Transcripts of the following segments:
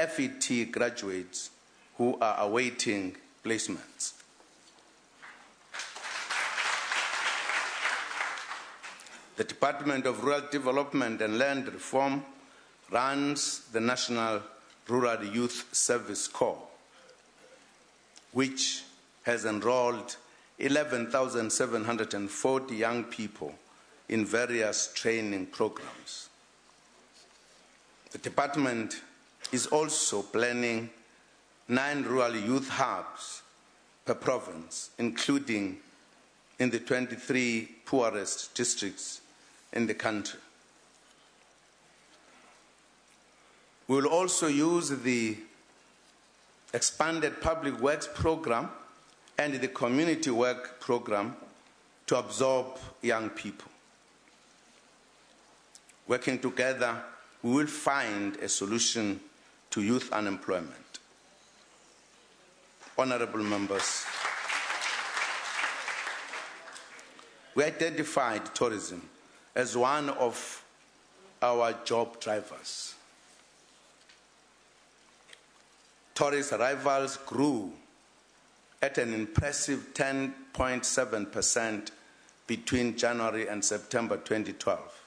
FET graduates who are awaiting placements. The Department of Rural Development and Land Reform runs the National Rural Youth Service Corps, which has enrolled 11,740 young people in various training programs. The department is also planning 9 rural youth hubs per province, including in the 23 poorest districts in the country. We will also use the expanded public works program and the community work program to absorb young people. Working together, we will find a solution to youth unemployment. Honorable members, we identified tourism as one of our job drivers. Tourist arrivals grew at an impressive 10.7% between January and September 2012,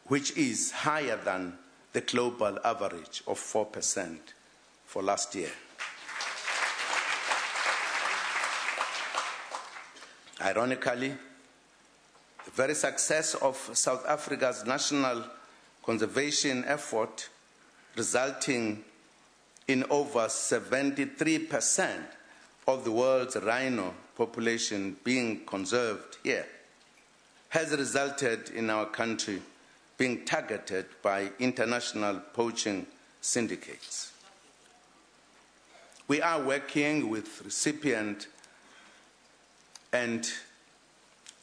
which is higher than the global average of 4% for last year. Ironically, the very success of South Africa's national conservation effort, resulting in over 73% of the world's rhino population being conserved here, has resulted in our country being targeted by international poaching syndicates. We are working with recipient and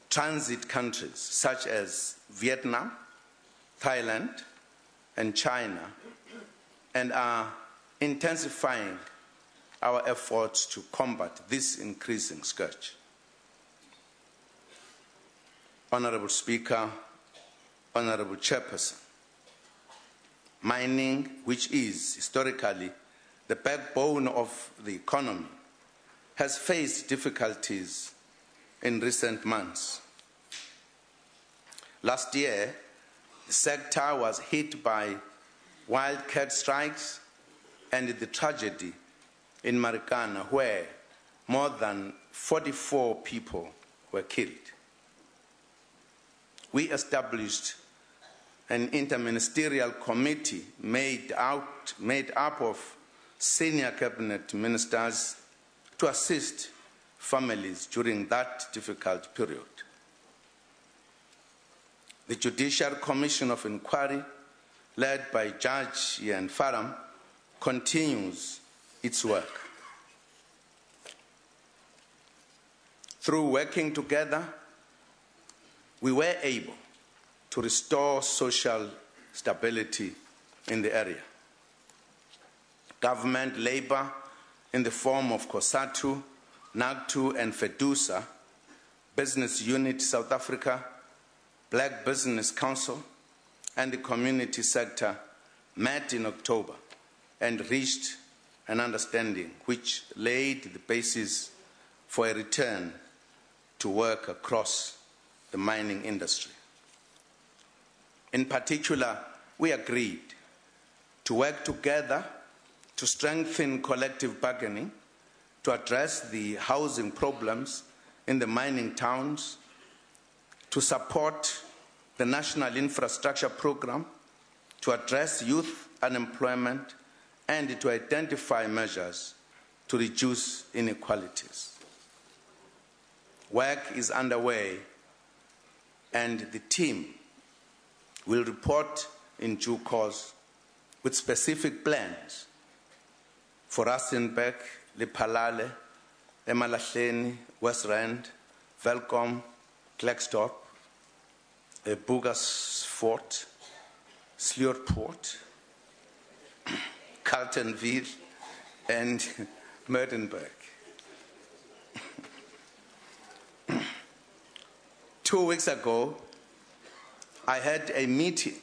transit countries such as Vietnam, Thailand, and China, and are intensifying our efforts to combat this increasing scourge. Honorable Speaker, Honorable Chairperson, mining, which is historically the backbone of the economy, has faced difficulties in recent months. Last year, the sector was hit by wildcat strikes and the tragedy in Marikana, where more than 44 people were killed. We established an interministerial committee made up of senior cabinet ministers to assist families during that difficult period. The Judicial Commission of Inquiry, led by Judge Ian Faram, continues its work. Through working together, we were able to restore social stability in the area. Government labor in the form of COSATU, NAGTU, and FEDUSA, Business Unit South Africa, Black Business Council, and the community sector met in October and reached an understanding which laid the basis for a return to work across the mining industry. In particular, we agreed to work together to strengthen collective bargaining, to address the housing problems in the mining towns, to support the National Infrastructure Program, to address youth unemployment, and to identify measures to reduce inequalities. Work is underway, and the team will report in due course with specific plans for Rustenburg, Lephalale, Emalahleni, West Rand, Welkom, Klerksdorp, Bugersfort, Sleurport, Carletonville, and Merdenburg. 2 weeks ago, I had a meeting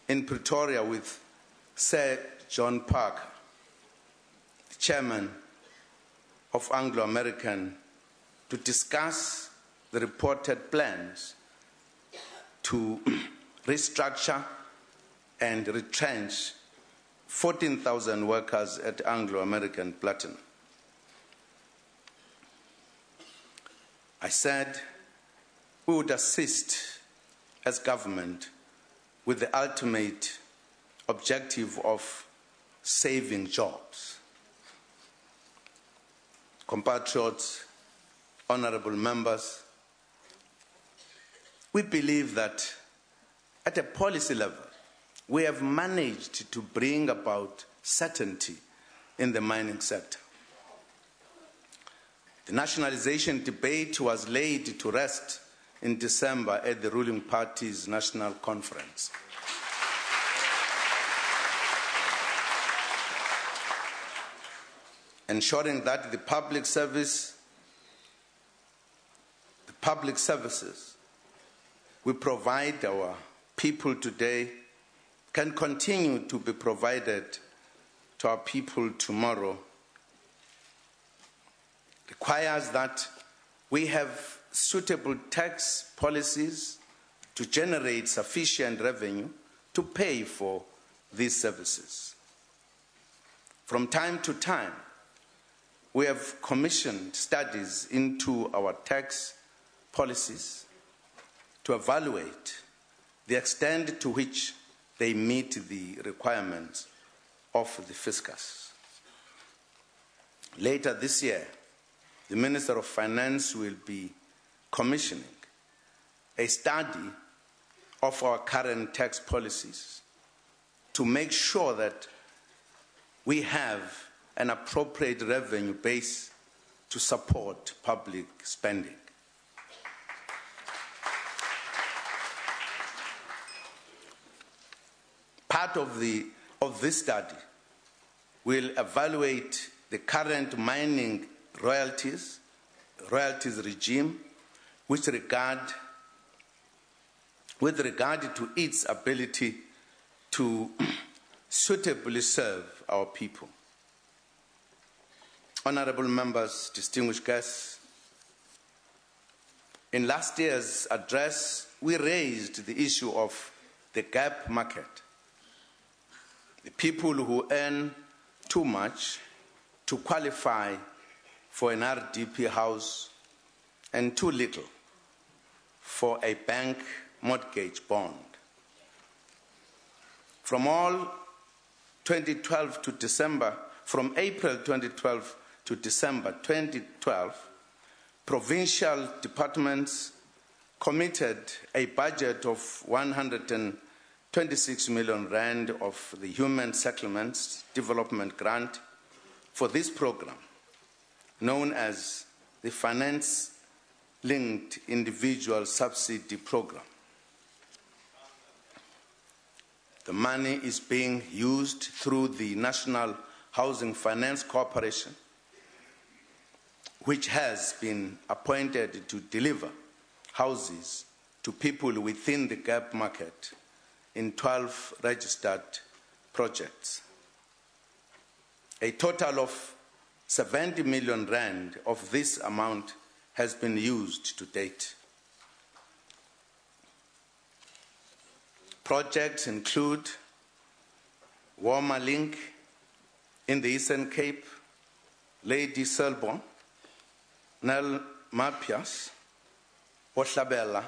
in Pretoria with Sir John Parker, the chairman of Anglo-American, to discuss the reported plans to restructure and retrench 14,000 workers at Anglo-American Platinum. I said we would assist as government with the ultimate objective of saving jobs. Compatriots, honorable members, we believe that at a policy level, we have managed to bring about certainty in the mining sector. The nationalization debate was laid to rest in December at the ruling party's national conference. Ensuring that the public services we provide our people today can continue to be provided to our people tomorrow requires that we have suitable tax policies to generate sufficient revenue to pay for these services. From time to time, we have commissioned studies into our tax policies to evaluate the extent to which they meet the requirements of the fiscus. Later this year, the Minister of Finance will be commissioning a study of our current tax policies to make sure that we have an appropriate revenue base to support public spending. Part of this study will evaluate the current mining royalties regime with regard to its ability to suitably serve our people. Honorable members, distinguished guests, in last year's address, we raised the issue of the gap market. The people who earn too much to qualify for an RDP house and too little for a bank mortgage bond. From April 2012 to December 2012, provincial departments committed a budget of 126 million rand of the Human Settlements Development Grant for this program, known as the Finance-Linked Individual Subsidy Program. The money is being used through the National Housing Finance Corporation, which has been appointed to deliver houses to people within the gap market in 12 registered projects. A total of 70 million rand of this amount has been used to date. Projects include Warmer Link in the Eastern Cape, Lady Selborne, Nel Mapias, Bohlabela,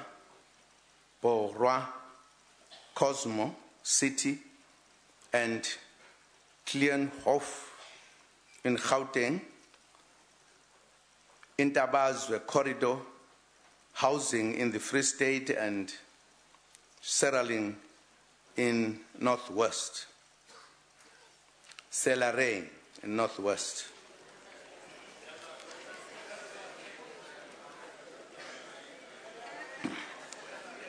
Borwa, Cosmo City, and Kleinhof in Gauteng, Intabazwe Corridor, housing in the Free State, and Seraling in Northwest, Selarain in Northwest.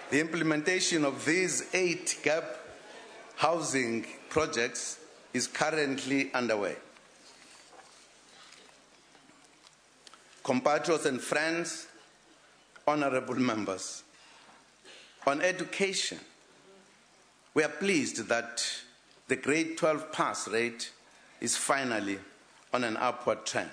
The implementation of these 8 gap housing projects is currently underway. Compatriots and friends, honorable members, on education, we are pleased that the grade 12 pass rate is finally on an upward trend.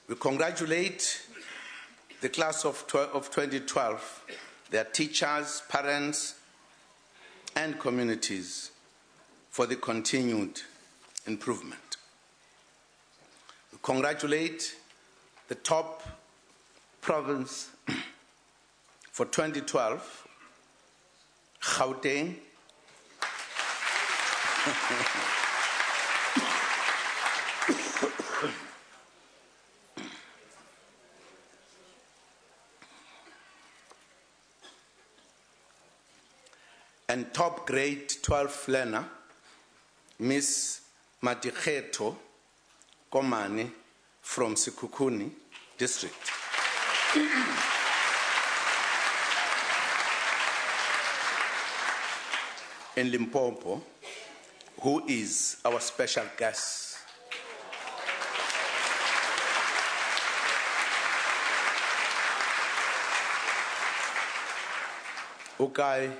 We congratulate the class of 2012, their teachers, parents, and communities for the continued improvement. We congratulate the top province for 2012, Gauteng, and top grade 12 learner, Miss Madikheto Komane from Sekhukhune district. In Limpopo, who is our special guest. Okay.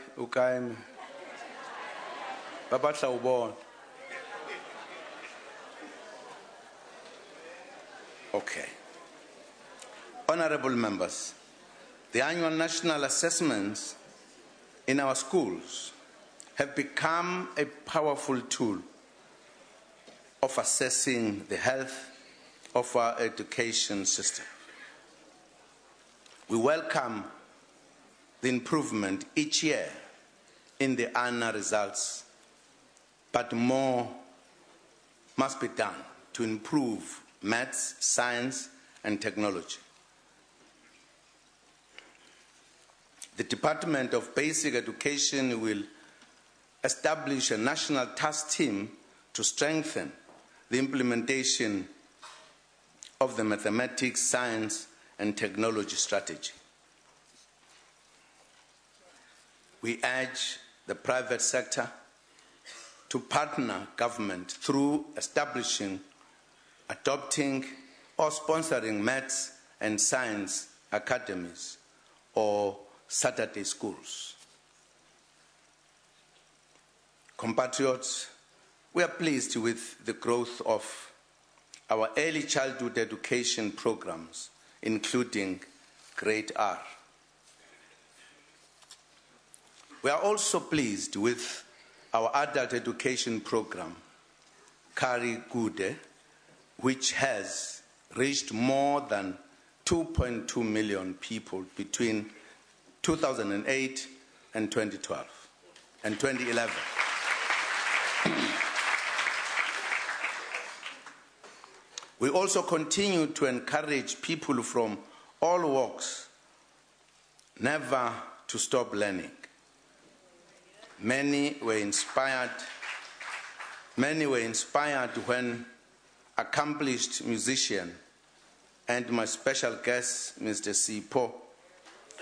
Okay. Honorable members, the annual national assessments in our schools have become a powerful tool of assessing the health of our education system. We welcome the improvement each year in the ANA results, but more must be done to improve maths, science, and technology. The Department of Basic Education will establish a national task team to strengthen the implementation of the mathematics, science, and technology strategy. We urge the private sector to partner government through establishing, adopting, or sponsoring maths and science academies or Saturday schools. Compatriots, we are pleased with the growth of our early childhood education programs, including Grade R. We are also pleased with our adult education program, Kari Gude, which has reached more than 2.2 million people between 2008 and 2012 and 2011. We also continue to encourage people from all walks never to stop learning. Many were inspired when accomplished musician and my special guest, Mr. Sipho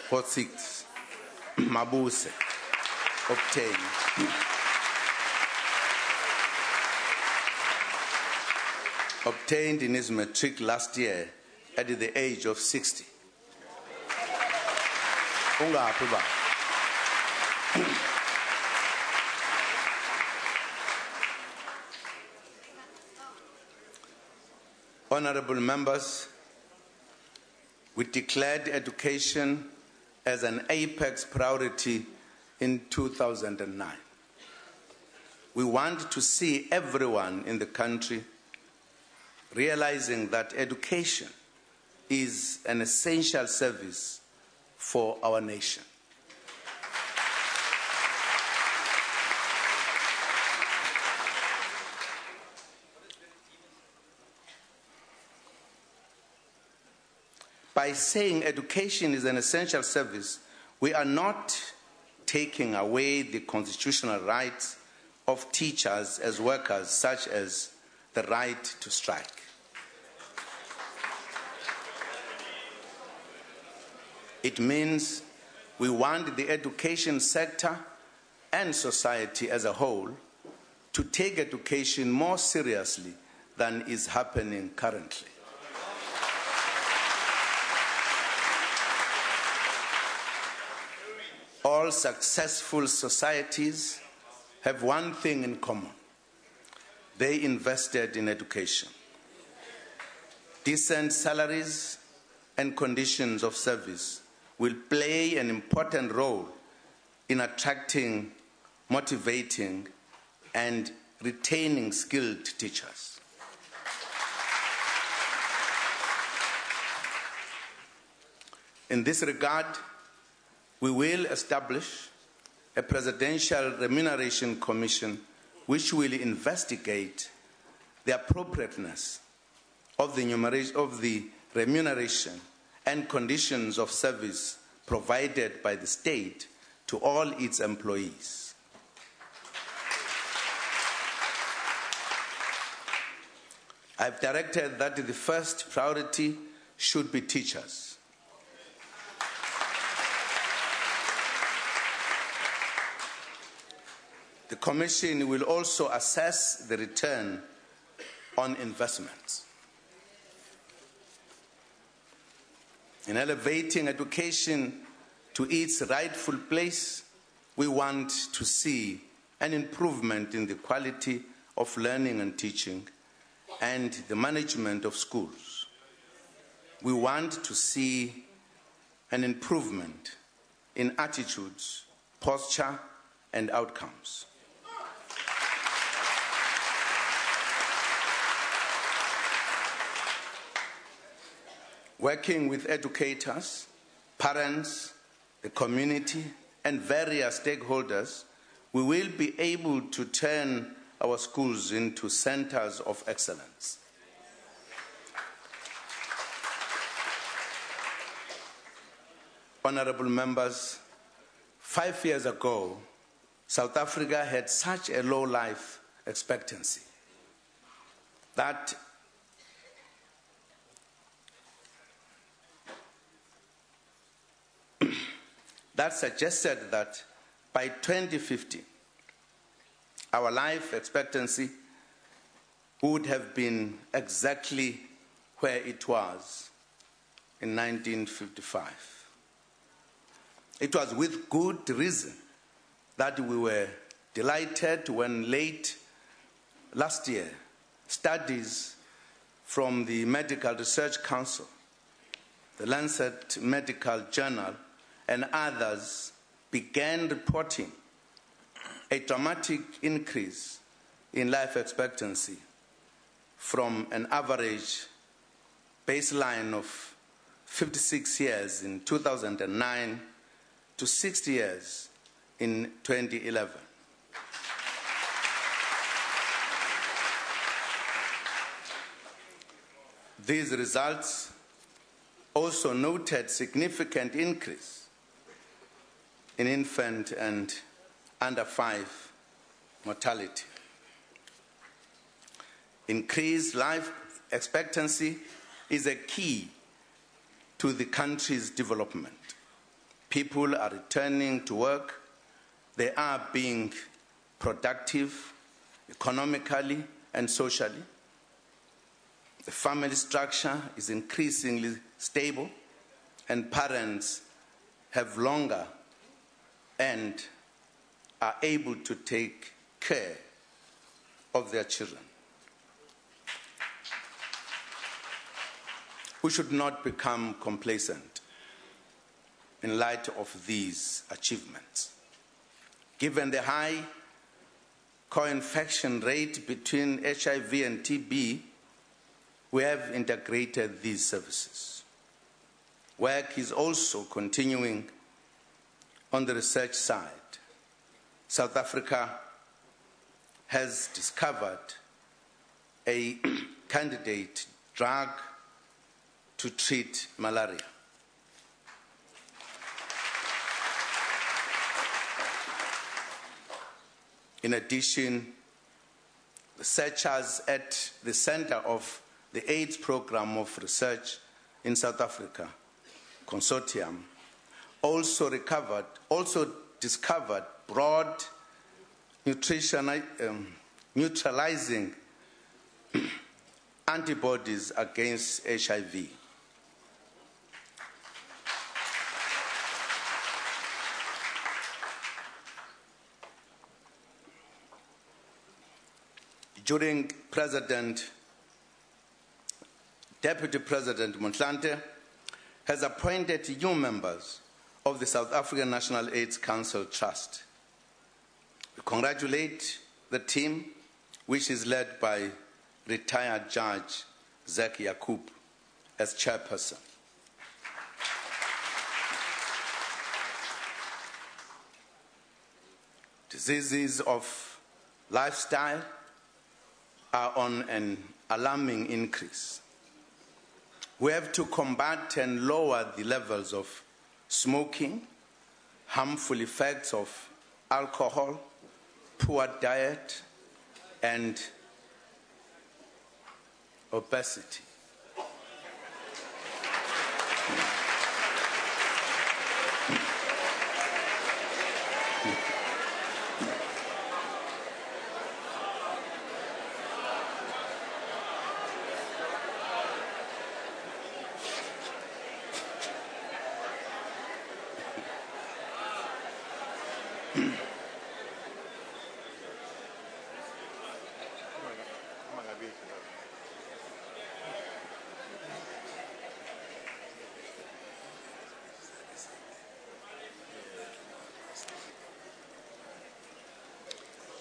Hotsix Mabuse, obtained in his matric last year at the age of 60. Honorable members, we declared education as an apex priority in 2009. We want to see everyone in the country realizing that education is an essential service for our nation. By saying education is an essential service, we are not taking away the constitutional rights of teachers as workers, such as the right to strike. It means we want the education sector and society as a whole to take education more seriously than is happening currently. All successful societies have one thing in common. They invested in education. Decent salaries and conditions of service will play an important role in attracting, motivating, and retaining skilled teachers. In this regard, we will establish a Presidential Remuneration Commission which will investigate the appropriateness of the remuneration and conditions of service provided by the state to all its employees. I've directed that the first priority should be teachers. The Commission will also assess the return on investments. In elevating education to its rightful place, we want to see an improvement in the quality of learning and teaching and the management of schools. We want to see an improvement in attitudes, posture, and outcomes. Working with educators, parents, the community, and various stakeholders, we will be able to turn our schools into centers of excellence. Honorable members, 5 years ago, South Africa had such a low life expectancy that suggested that by 2050, our life expectancy would have been exactly where it was in 1955. It was with good reason that we were delighted when late last year, studies from the Medical Research Council, the Lancet Medical Journal, and others began reporting a dramatic increase in life expectancy from an average baseline of 56 years in 2009 to 60 years in 2011. These results also noted significant increase in infant and under 5 mortality. Increased life expectancy is a key to the country's development. People are returning to work, they are being productive economically and socially. The family structure is increasingly stable, and parents have longer and are able to take care of their children. We should not become complacent in light of these achievements. Given the high co-infection rate between HIV and TB, we have integrated these services. Work is also continuing on the research side. South Africa has discovered a candidate drug to treat malaria. In addition, researchers at the Center of the AIDS Program of Research in South Africa, consortium, also discovered broad neutralizing antibodies against HIV. During Deputy President Motlanthe has appointed new members of the South African National AIDS Council Trust. We congratulate the team, which is led by retired Judge Zak Yaqub as chairperson. Diseases of lifestyle are on an alarming increase. We have to combat and lower the levels of smoking, harmful effects of alcohol, poor diet, and obesity.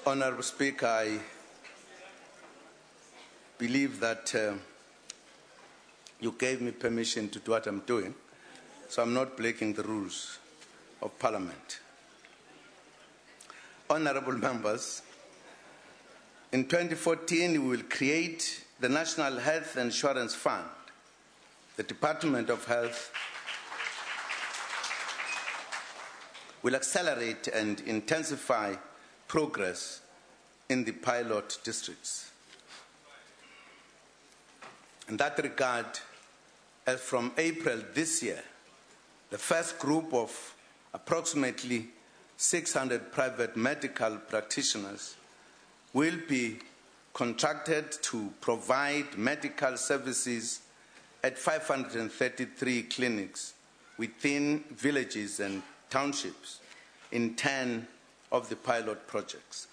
Honourable Speaker, I believe that you gave me permission to do what I'm doing, so I'm not breaking the rules of Parliament. Honourable members, in 2014 we will create the National Health Insurance Fund. The Department of Health will accelerate and intensify progress in the pilot districts. In that regard, as from April this year, the first group of approximately 600 private medical practitioners will be contracted to provide medical services at 533 clinics within villages and townships in 10 of the pilot districts.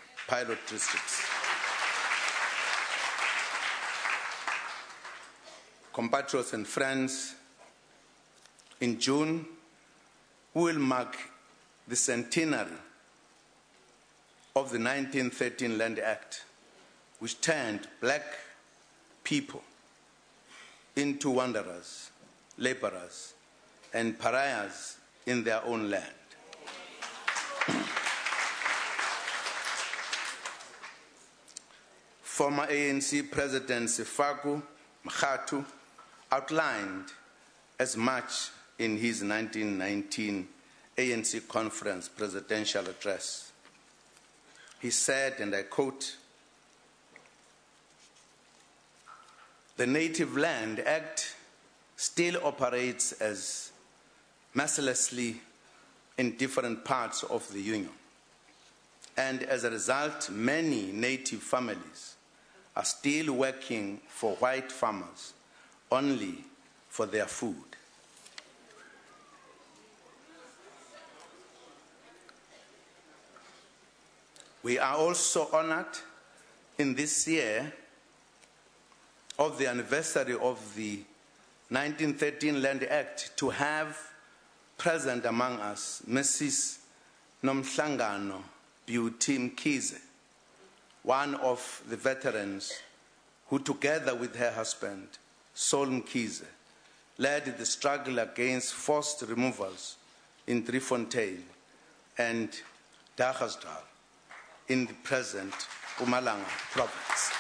Compatriots and friends, in June, we will mark the centenary of the 1913 Land Act, which turned black people into wanderers, laborers, and pariahs in their own land. Former ANC President Sifaku Makhatu outlined as much in his 1919 ANC conference presidential address. He said, and I quote, "The Native Land Act still operates as mercilessly in different parts of the Union, and as a result, many Native families are still working for white farmers only for their food. We are also honored in this year of the anniversary of the 1913 Land Act to have present among us Mrs. Nhanchengo Beauty Mkhize, one of the veterans who, together with her husband, Sol Mkhize, led the struggle against forced removals in Driefontein and Dagasdal in the present Mpumalanga province.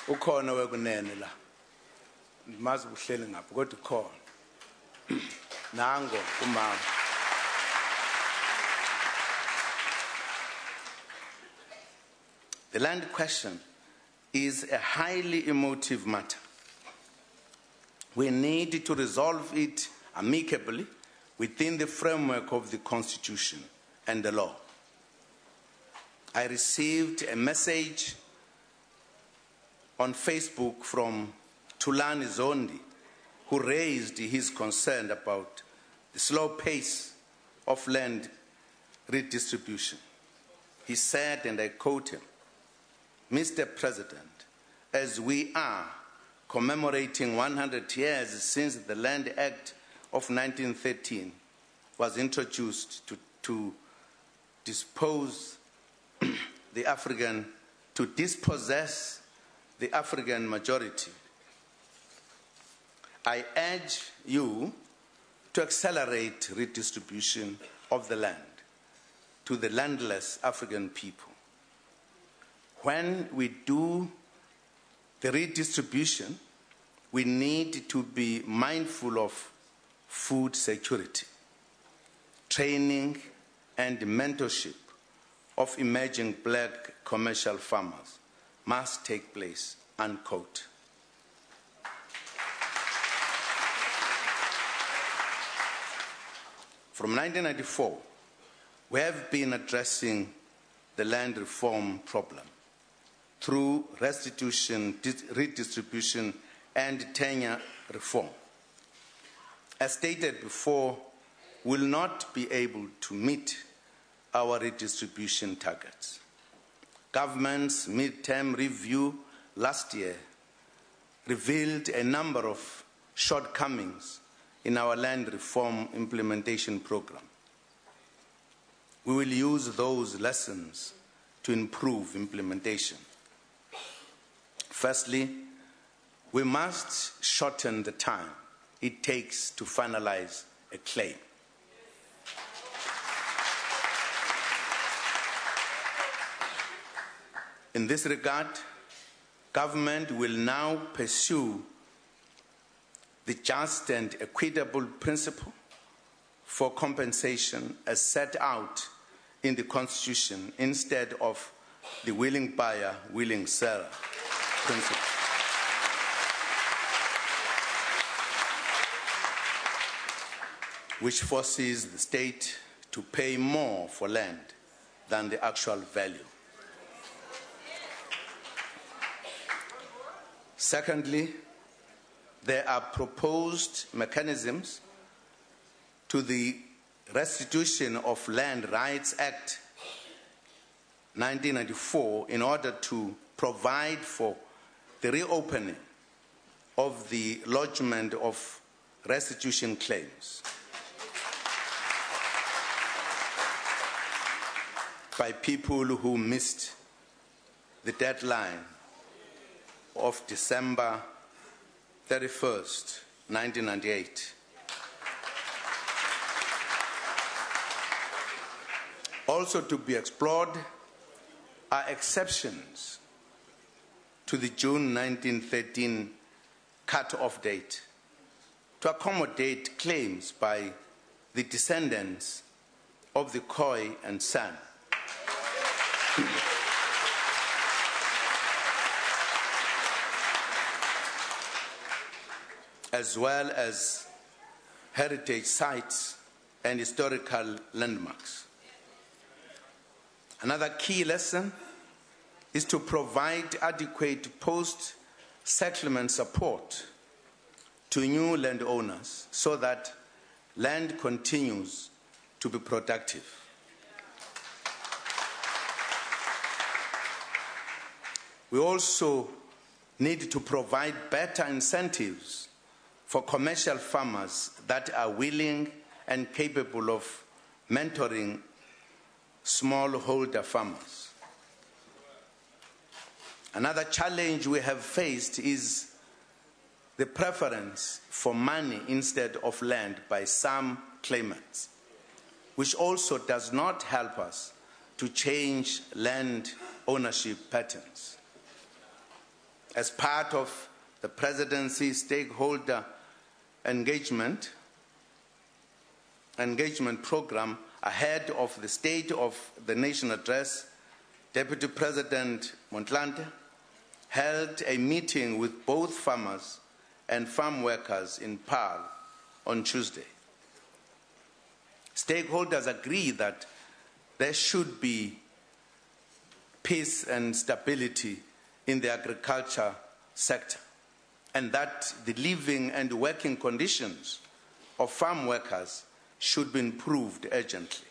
Ukhona wekunene la, mazi buhleli ngapha kodwa ukhona. Nango umama. The land question is a highly emotive matter. We need to resolve it amicably within the framework of the Constitution and the law. I received a message on Facebook from Tulani Zondi, who raised his concern about the slow pace of land redistribution. He said, and I quote him, "Mr. President, as we are commemorating 100 years since the Land Act of 1913 was introduced to dispossess the African majority, I urge you to accelerate redistribution of the land to the landless African people. When we do the redistribution, we need to be mindful of food security, training and mentorship of emerging black commercial farmers must take place," unquote. From 1994, we have been addressing the land reform problem through restitution, redistribution, and tenure reform. As stated before, we will not be able to meet our redistribution targets. Government's mid-term review last year revealed a number of shortcomings in our land reform implementation program. We will use those lessons to improve implementation. Firstly, we must shorten the time it takes to finalize a claim. In this regard, government will now pursue the just and equitable principle for compensation as set out in the Constitution instead of the willing buyer, willing seller principle. Which forces the state to pay more for land than the actual value. Secondly, there are proposed mechanisms to the Restitution of Land Rights Act 1994 in order to provide for the reopening of the lodgement of restitution claims by people who missed the deadline of December 31st, 1998. Also to be explored are exceptions to the June 1913 cut-off date to accommodate claims by the descendants of the Khoi and San. As well as heritage sites and historical landmarks. Another key lesson is to provide adequate post-settlement support to new landowners so that land continues to be productive. We also need to provide better incentives for commercial farmers that are willing and capable of mentoring smallholder farmers. Another challenge we have faced is the preference for money instead of land by some claimants, which also does not help us to change land ownership patterns. As part of the presidency stakeholder engagement program ahead of the State of the Nation address, Deputy President Motlanthe held a meeting with both farmers and farm workers in Paarl on Tuesday. Stakeholders agree that there should be peace and stability in the agriculture sector, and that the living and working conditions of farm workers should be improved urgently.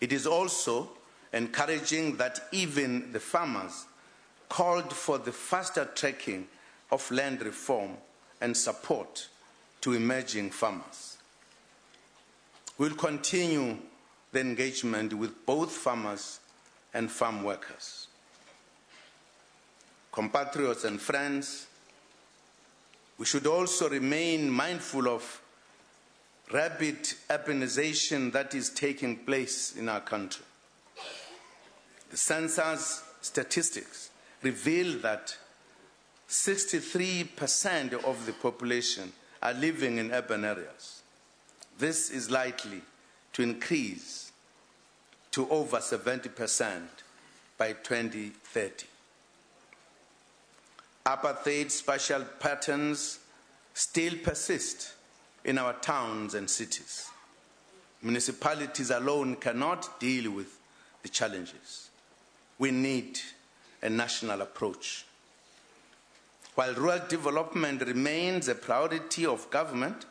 It is also encouraging that even the farmers called for the faster tracking of land reform and support to emerging farmers. We'll continue the engagement with both farmers and farm workers. Compatriots and friends, we should also remain mindful of rapid urbanization that is taking place in our country. The census statistics reveal that 63% of the population are living in urban areas. This is likely to increase to over 70% by 2030. Apartheid spatial patterns still persist in our towns and cities. Municipalities alone cannot deal with the challenges. We need a national approach. While rural development remains a priority of government,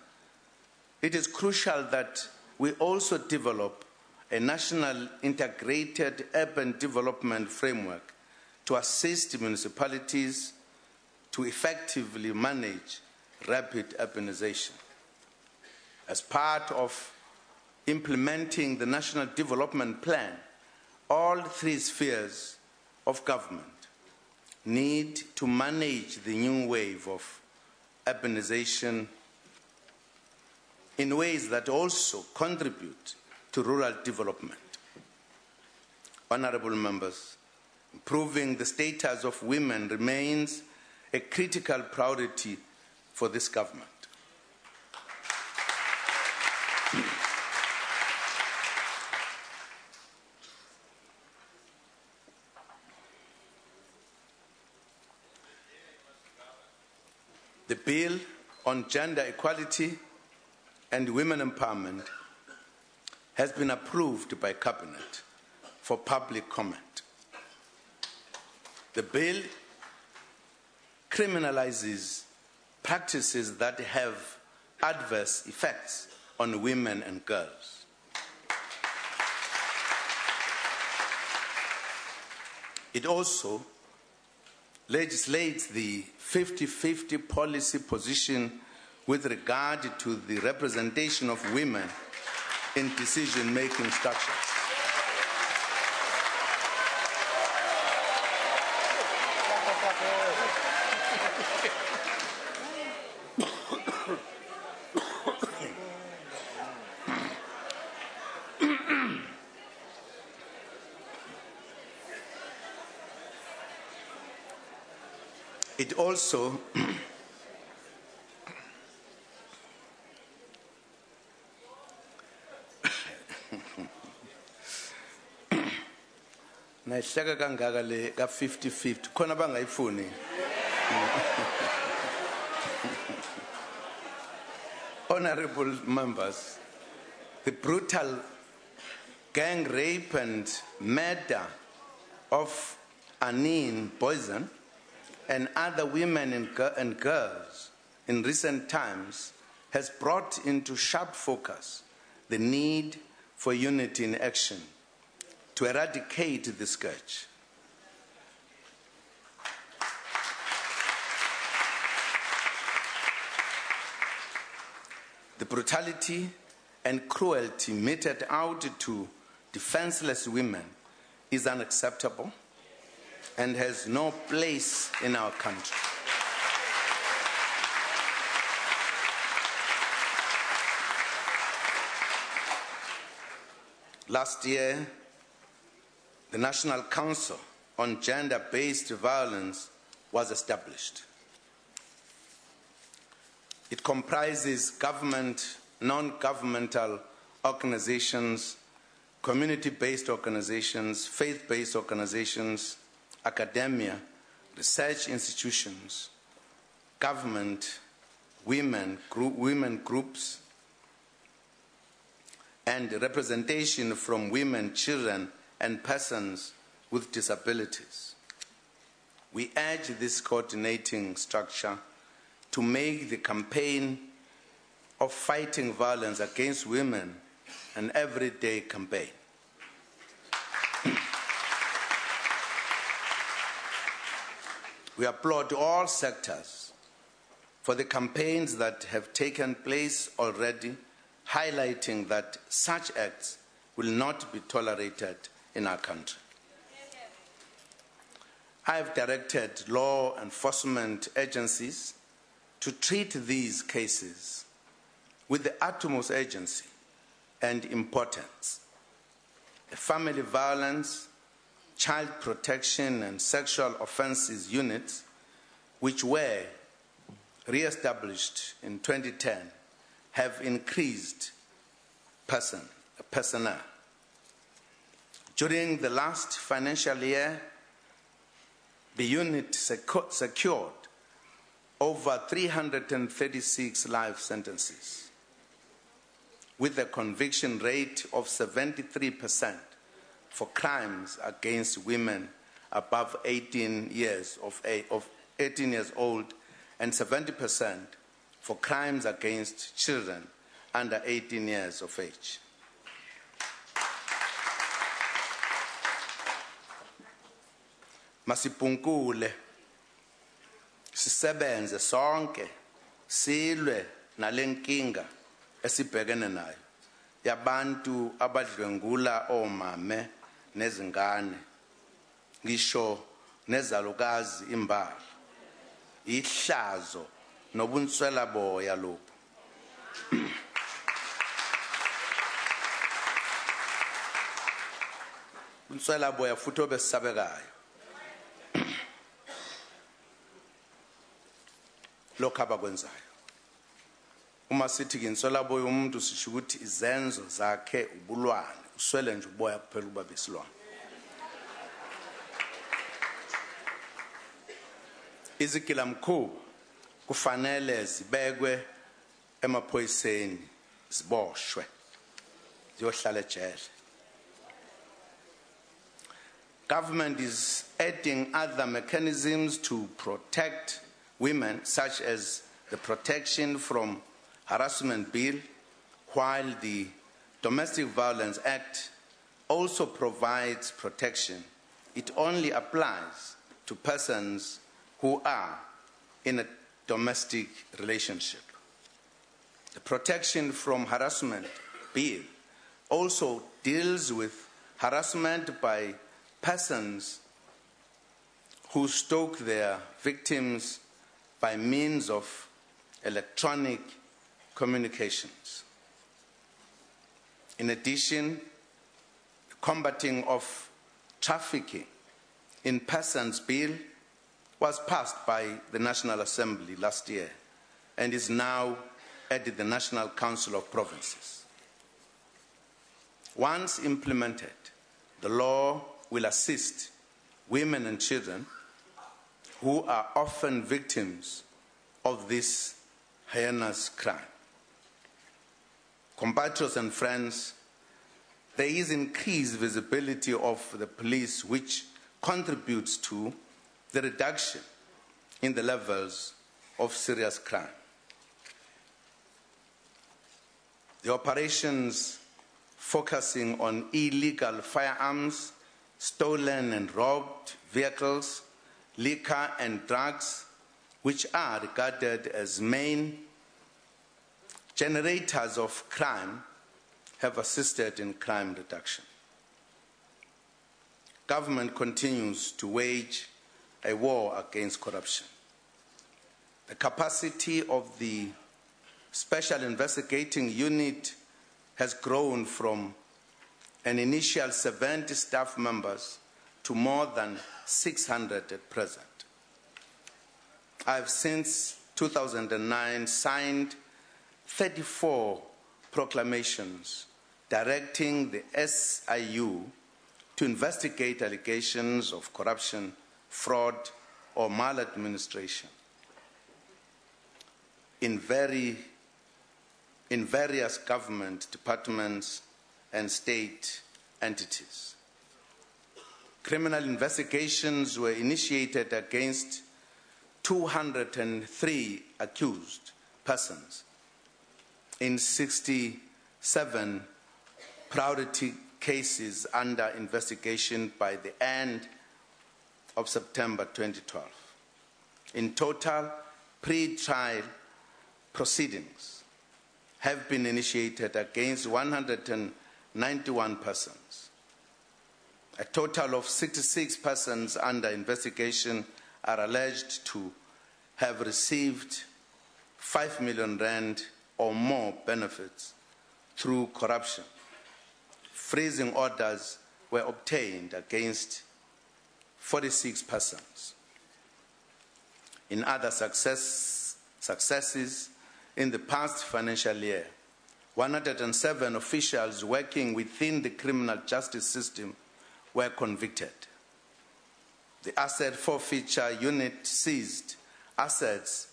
it is crucial that we also develop a national integrated urban development framework to assist municipalities to effectively manage rapid urbanization. As part of implementing the National Development Plan, all three spheres of government need to manage the new wave of urbanization in ways that also contribute to rural development. Honorable members, improving the status of women remains a critical priority for this government. The bill on gender equality and women empowerment has been approved by Cabinet for public comment. The bill criminalizes practices that have adverse effects on women and girls. It also legislates the 50-50 policy position with regard to the representation of women in decision-making structures. It also nayihleka kangaka le ka 50-50 khona bangayifuni. Honorable members, the brutal gang rape and murder of Anine Poison and other women and girls in recent times has brought into sharp focus the need for unity in action to eradicate the scourge. The brutality and cruelty meted out to defenseless women is unacceptable and has no place in our country. Last year, the National Council on Gender-Based Violence was established. It comprises government, non-governmental organizations, community-based organizations, faith-based organizations, academia, research institutions, government, women groups, and representation from women, children, and persons with disabilities. We urge this coordinating structure to make the campaign of fighting violence against women an everyday campaign. We applaud all sectors for the campaigns that have taken place already, highlighting that such acts will not be tolerated in our country. I have directed law enforcement agencies to treat these cases with the utmost urgency and importance. The Family Violence, Child Protection and Sexual Offences units, which were re-established in 2010, have increased personnel. During the last financial year, the unit secured over 336 life sentences, with a conviction rate of 73% for crimes against women above 18 years old, and 70% for crimes against children under 18 years of age. Masipunkule, sisebenze sonke, silwe nalenkinga esibhekene nayo yabantu abadlwengula omame nezingane, ngisho nezalukazi imbala, ihlazo nobunswela boya lobu. Bunswela boya futhi obesabekayo. Lokho abakwenzayo. Uma sithi inswela boya umuntu sisho ukuthi izenzo zakhe ubulwane, uswele nje uboya kuphela uba besilwane. Izigilamkhuba kufanele zibekwe emaphoyiseni, ziboshwe, ziyohlala ejele. Government is adding other mechanisms to protect women, such as the Protection from Harassment Bill, while the Domestic Violence Act also provides protection. It only applies to persons who are in a domestic relationship. The Protection from Harassment Bill also deals with harassment by persons who stalk their victims by means of electronic communications. In addition, the Combating of Trafficking in Persons Bill was passed by the National Assembly last year and is now at the National Council of Provinces. Once implemented, the law will assist women and children who are often victims of this heinous crime. Compatriots and friends, there is increased visibility of the police, which contributes to the reduction in the levels of serious crime. The operations focusing on illegal firearms, stolen and robbed vehicles, liquor and drugs, which are regarded as main generators of crime, have assisted in crime reduction. Government continues to wage a war against corruption. The capacity of the Special Investigating Unit has grown from an initial 70 staff members to more than 600 at present. I have since 2009 signed 34 proclamations directing the SIU to investigate allegations of corruption, fraud, or maladministration in various government departments and state entities. Criminal investigations were initiated against 203 accused persons in 67 priority cases under investigation by the end of September 2012. In total, pre-trial proceedings have been initiated against 191 persons. A total of 66 persons under investigation are alleged to have received 5 million rand or more benefits through corruption. Freezing orders were obtained against 46 persons. In other successes in the past financial year, 107 officials working within the criminal justice system were convicted. The asset forfeiture unit seized assets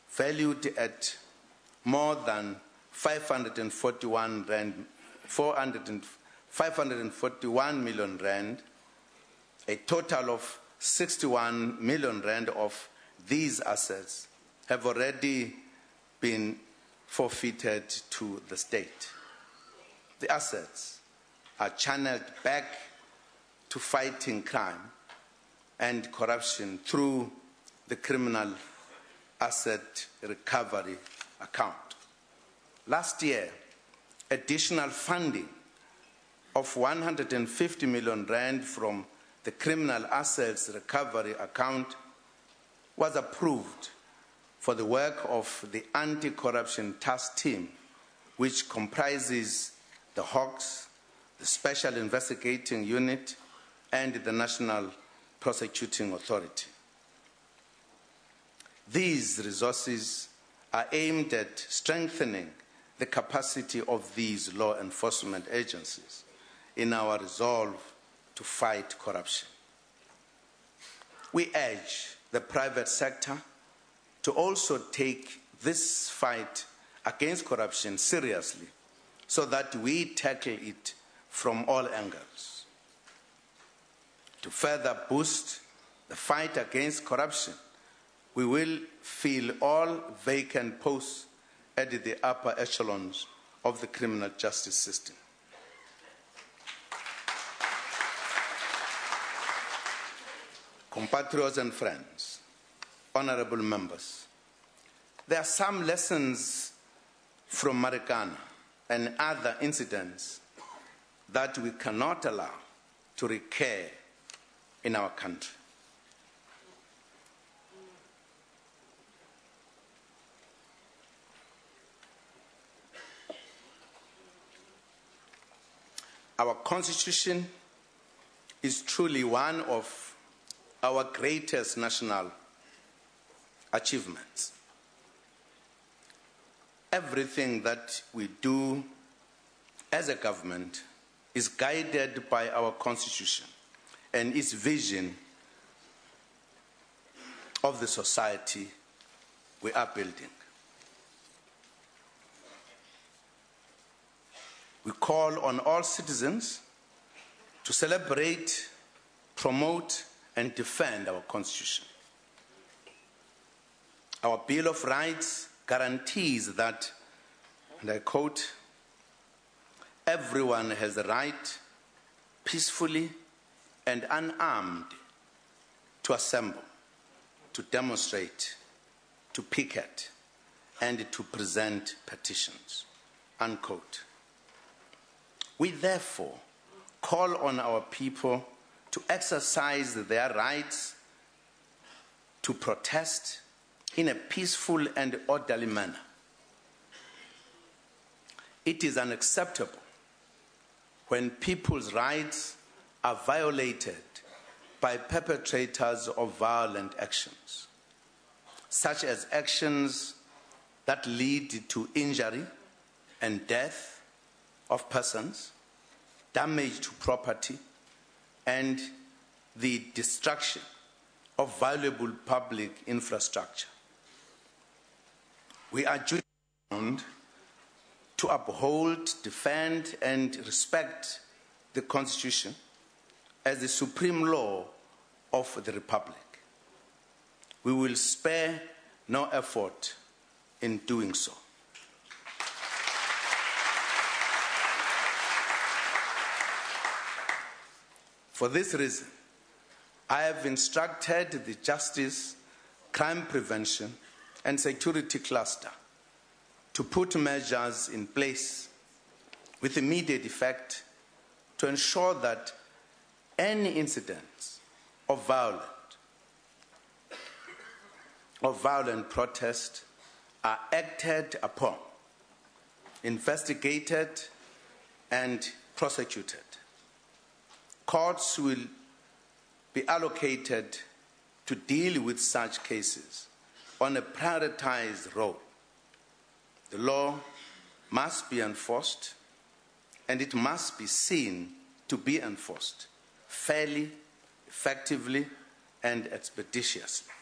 valued at more than 541 million rand. A total of 61 million rand of these assets have already been forfeited to the state. The assets are channeled back to fighting crime and corruption through the criminal asset recovery account. Last year, additional funding of 150 million rand from the criminal assets recovery account was approved for the work of the anti-corruption task team, which comprises the Hawks, the Special Investigating Unit, and the National Prosecuting Authority. These resources are aimed at strengthening the capacity of these law enforcement agencies in our resolve to fight corruption. We urge the private sector to also take this fight against corruption seriously so that we tackle it from all angles. To further boost the fight against corruption, we will fill all vacant posts at the upper echelons of the criminal justice system. Compatriots and friends, honorable members, there are some lessons from Marikana and other incidents that we cannot allow to recur in our country. Our Constitution is truly one of our greatest national achievements. Everything that we do as a government is guided by our Constitution and its vision of the society we are building. We call on all citizens to celebrate, promote, and defend our Constitution. Our Bill of Rights guarantees that, and I quote, everyone has the right peacefully and unarmed to assemble, to demonstrate, to picket, and to present petitions, unquote. We therefore call on our people to exercise their rights to protest in a peaceful and orderly manner. It is unacceptable when people's rights are violated by perpetrators of violent actions, such as actions that lead to injury and death of persons, damage to property, and the destruction of valuable public infrastructure. We are duty bound to uphold, defend, and respect the Constitution as the supreme law of the Republic. We will spare no effort in doing so. For this reason, I have instructed the Justice, Crime Prevention, and Security Cluster to put measures in place with immediate effect to ensure that any incidents of violent protest are acted upon, investigated, and prosecuted. Courts will be allocated to deal with such cases on a prioritized role. The law must be enforced, and it must be seen to be enforced fairly, effectively, and expeditiously.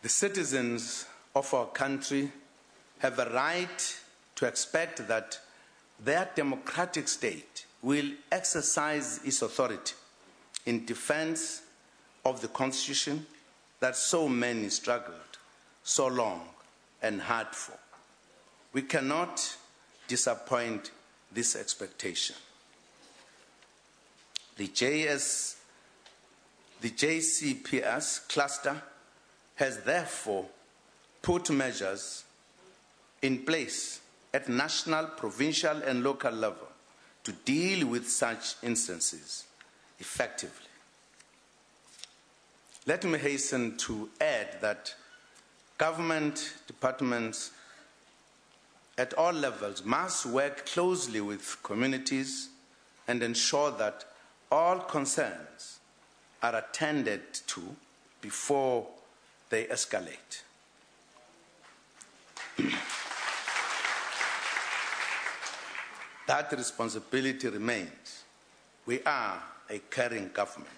The citizens of our country have a right to expect that their democratic state will exercise its authority in defense of the Constitution that so many struggled so long and hard for. We cannot disappoint this expectation. The JCPS cluster has therefore put measures in place at national, provincial, and local level to deal with such instances effectively. Let me hasten to add that government departments at all levels must work closely with communities and ensure that all concerns are attended to before they escalate. That responsibility remains. We are a caring government.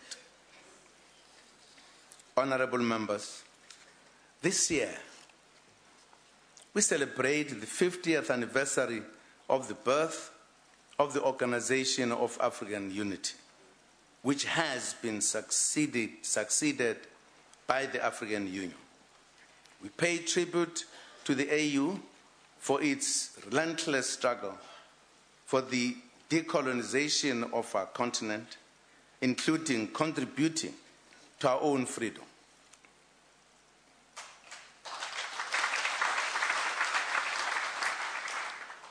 Honorable members, this year we celebrate the 50th anniversary of the birth of the Organization of African Unity, which has been succeeded by the African Union. We pay tribute to the AU for its relentless struggle for the decolonization of our continent, including contributing to our own freedom.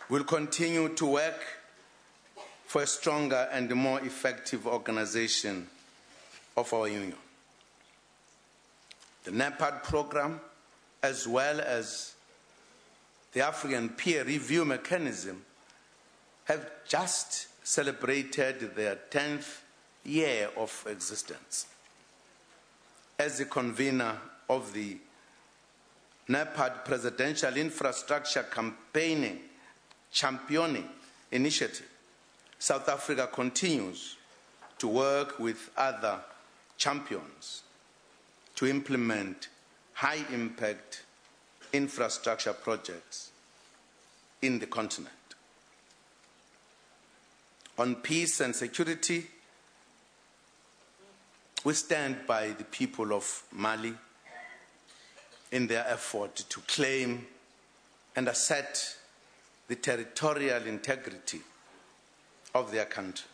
We'll continue to work for a stronger and more effective organization of our union. The NEPAD program, as well as the African Peer Review Mechanism, have just celebrated their 10th year of existence. As the convener of the NEPAD Presidential Infrastructure Championing Initiative, South Africa continues to work with other champions to implement high-impact infrastructure projects in the continent. On peace and security, we stand by the people of Mali in their effort to claim and assert the territorial integrity of their country.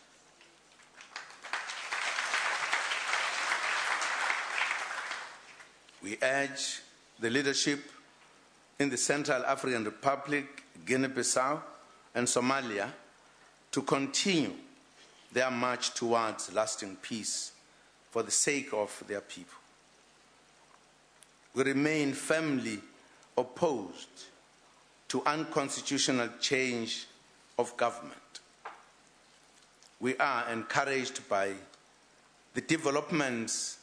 We urge the leadership in the Central African Republic, Guinea-Bissau, and Somalia to continue their march towards lasting peace for the sake of their people. We remain firmly opposed to unconstitutional change of government. We are encouraged by the developments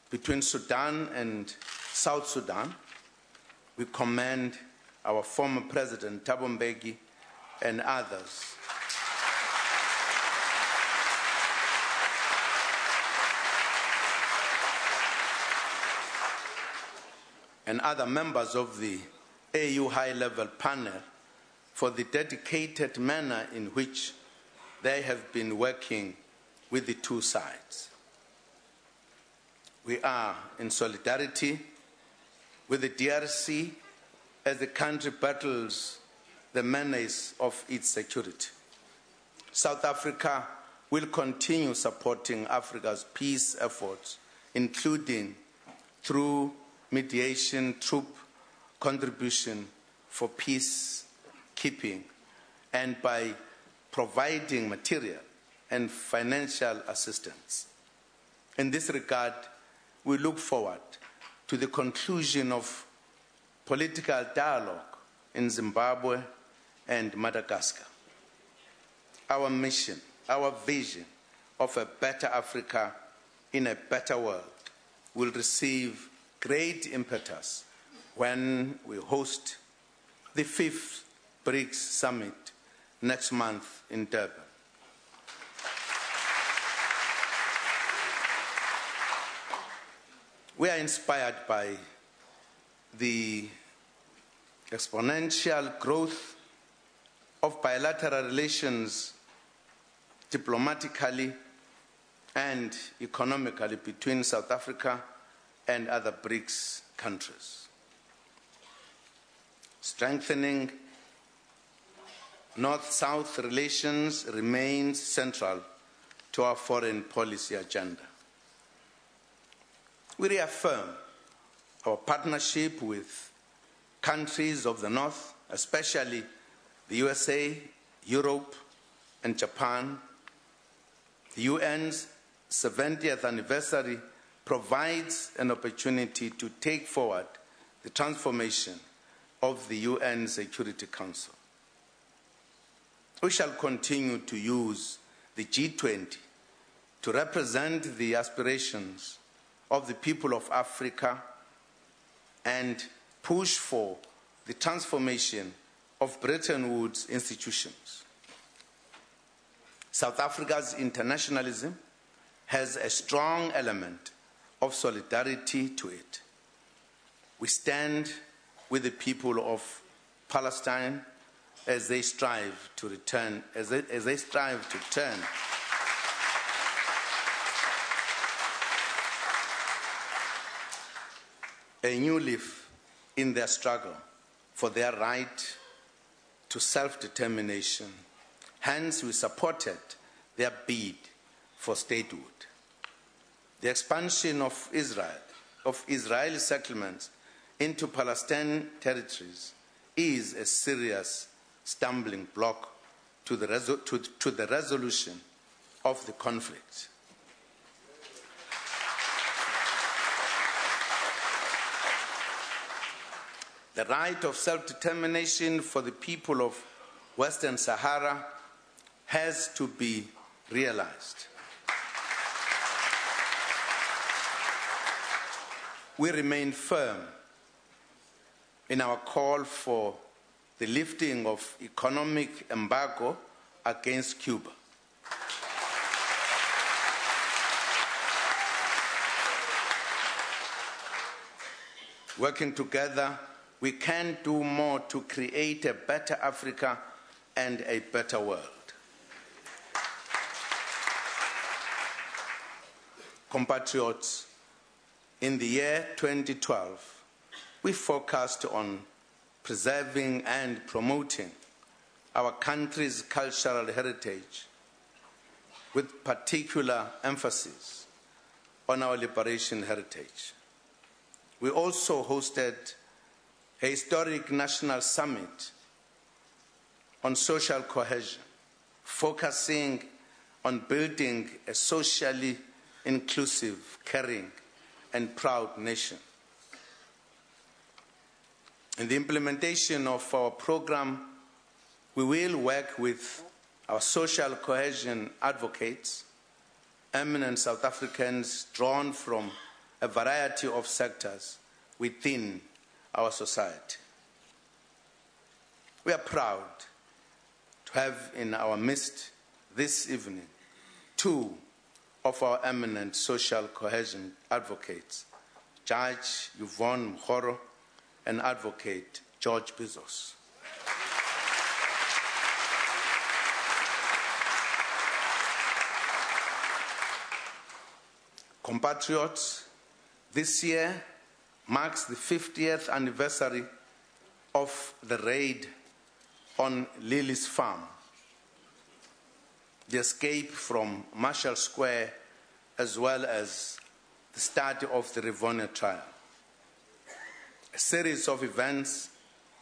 between Sudan and South Sudan. We commend our former President Thabo Mbeki and others and other members of the AU high-level panel for the dedicated manner in which they have been working with the two sides. We are in solidarity with the DRC as the country battles the menace of its security. South Africa will continue supporting Africa's peace efforts, including through mediation, troop contribution for peacekeeping, and by providing material and financial assistance. In this regard, we look forward to the conclusion of political dialogue in Zimbabwe and Madagascar. Our mission, our vision of a better Africa in a better world will receive great impetus when we host the 5th BRICS Summit next month in Durban. We are inspired by the exponential growth of bilateral relations diplomatically and economically between South Africa and other BRICS countries. Strengthening North-South relations remains central to our foreign policy agenda. We reaffirm our partnership with countries of the North, especially the USA, Europe, and Japan. The UN's 70th anniversary provides an opportunity to take forward the transformation of the UN Security Council. We shall continue to use the G20 to represent the aspirations of the people of Africa and push for the transformation of Bretton Woods institutions. South Africa's internationalism has a strong element of solidarity to it. We stand with the people of Palestine as they strive to turn a new leaf in their struggle for their right to self-determination. Hence, we supported their bid for statehood. The expansion of Israeli settlements into Palestinian territories is a serious stumbling block to the resolution of the conflict. The right of self-determination for the people of Western Sahara has to be realized. We remain firm in our call for the lifting of economic embargo against Cuba. Working together, we can do more to create a better Africa and a better world. Compatriots, in the year 2012, we focused on preserving and promoting our country's cultural heritage, with particular emphasis on our liberation heritage. We also hosted a historic national summit on social cohesion, focusing on building a socially inclusive, caring, and proud nation. In the implementation of our program, we will work with our social cohesion advocates, eminent South Africans drawn from a variety of sectors within our society. We are proud to have in our midst this evening two of our eminent social cohesion advocates, Judge Yvonne Mkhoro and Advocate George Bizos. Compatriots, this year marks the 50th anniversary of the raid on Lily's farm, the escape from Marshall Square, as well as the start of the Rivonia trial. A series of events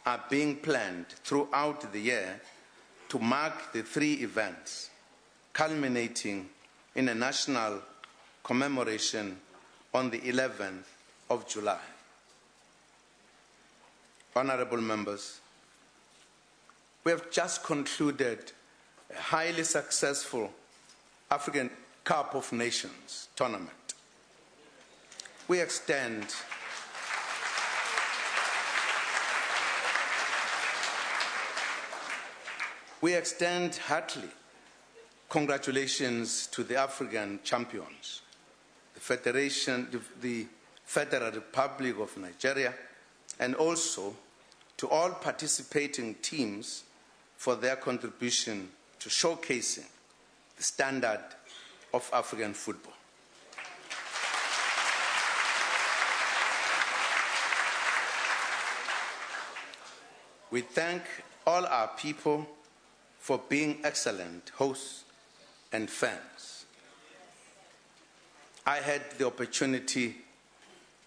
are being planned throughout the year to mark the three events, culminating in a national commemoration on the 11th of July. Honorable members, we have just concluded a highly successful African Cup of Nations tournament. We extend heartily congratulations to the African champions, the Federal Republic of Nigeria, and also to all participating teams for their contribution to showcasing the standard of African football. We thank all our people for being excellent hosts and fans. I had the opportunity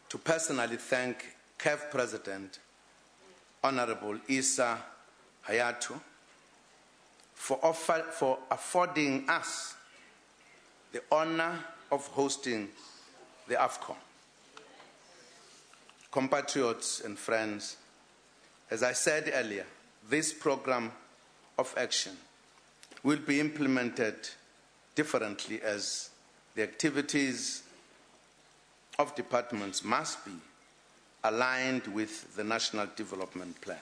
to personally thank CAF President, Honorable Issa Hayatou, for affording us the honor of hosting the AFCON. Compatriots and friends, as I said earlier, this program of action will be implemented differently, as the activities of departments must be aligned with the National Development Plan.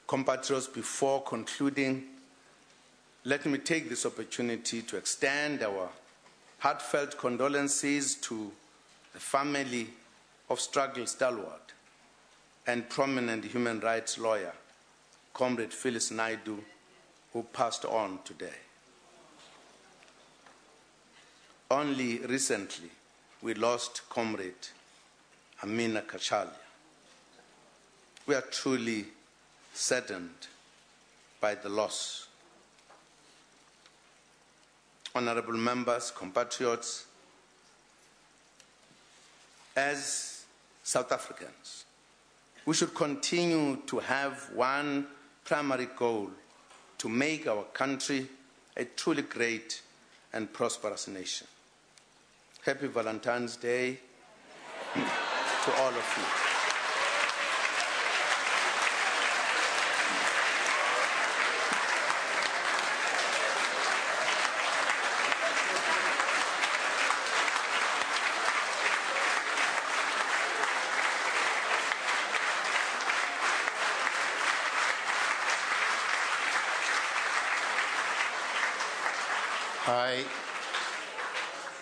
Compatriots, before concluding, let me take this opportunity to extend our heartfelt condolences to the family of struggle stalwart and prominent human rights lawyer, Comrade Phyllis Naidu, who passed on today. Only recently, we lost Comrade Amina Kachalia. We are truly saddened by the loss. Honorable members, compatriots, as South Africans, we should continue to have one primary goal: to make our country a truly great and prosperous nation. Happy Valentine's Day to all of you.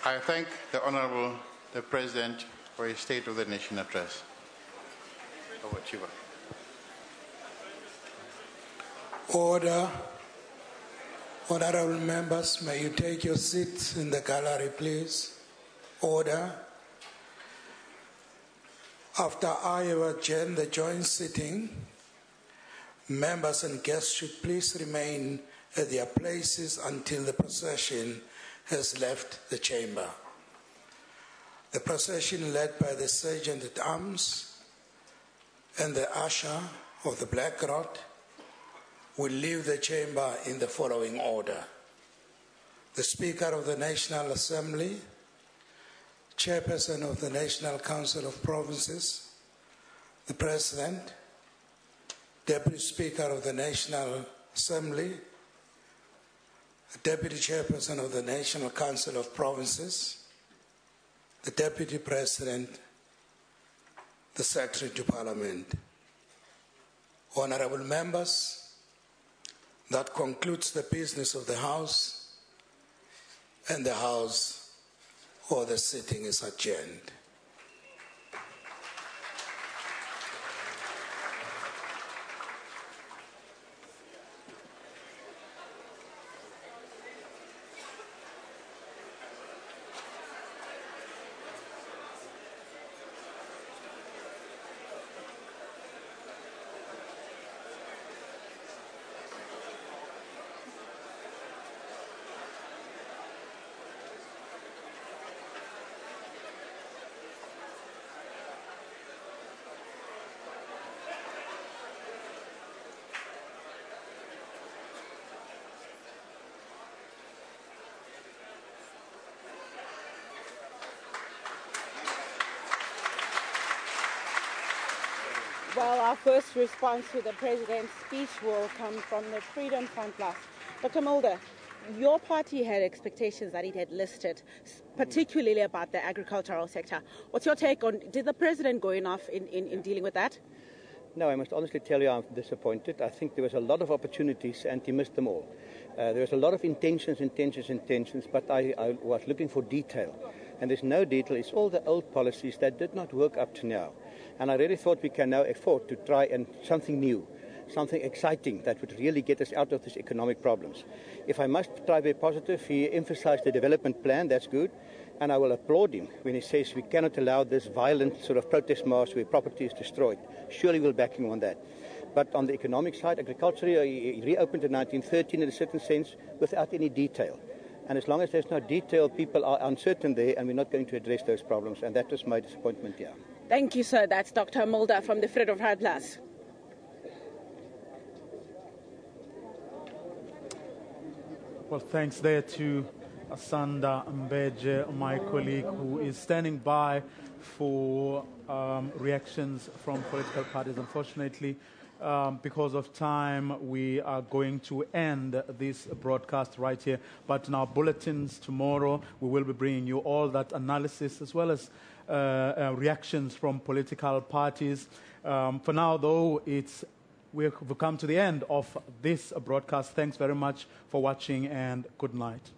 I thank the Honorable President for his State of the Nation address. Over to you. Order. Honorable members, may you take your seats in the gallery, please. Order. After I have adjourned the joint sitting, members and guests should please remain at their places until the procession has left the chamber. The procession, led by the Sergeant at Arms and the usher of the Black Rod, will leave the chamber in the following order: the Speaker of the National Assembly, Chairperson of the National Council of Provinces, the President, Deputy Speaker of the National Assembly, the Deputy Chairperson of the National Council of Provinces, the Deputy President, the Secretary to Parliament. Honorable members, that concludes the business of the House, and the House or the sitting is adjourned. Well, our first response to the President's speech will come from the Freedom Front Plus. Dr. Mulder, your party had expectations that it had listed, particularly about the agricultural sector. What's your take on, did the President go enough in dealing with that? No, I must honestly tell you I'm disappointed. I think there was a lot of opportunities and he missed them all. There was a lot of intentions, but I was looking for detail. And there's no detail. It's all the old policies that did not work up to now. And I really thought we can now afford to try and something new, something exciting that would really get us out of these economic problems. If I must try to be positive, he emphasized the development plan. That's good. And I will applaud him when he says we cannot allow this violent sort of protest march where property is destroyed. Surely we'll back him on that. But on the economic side, agriculture, he reopened in 1913 in a certain sense without any detail. And as long as there's no detail, people are uncertain there, and we're not going to address those problems. And that was my disappointment here. Thank you, sir. That's Dr. Mulder from the Freedom Front Plus. Well, thanks there to Asanda Mbeje, my colleague, who is standing by for reactions from political parties. Unfortunately, because of time, we are going to end this broadcast right here. But in our bulletins tomorrow, we will be bringing you all that analysis as well as reactions from political parties. For now, though, we've come to the end of this broadcast. Thanks very much for watching and good night.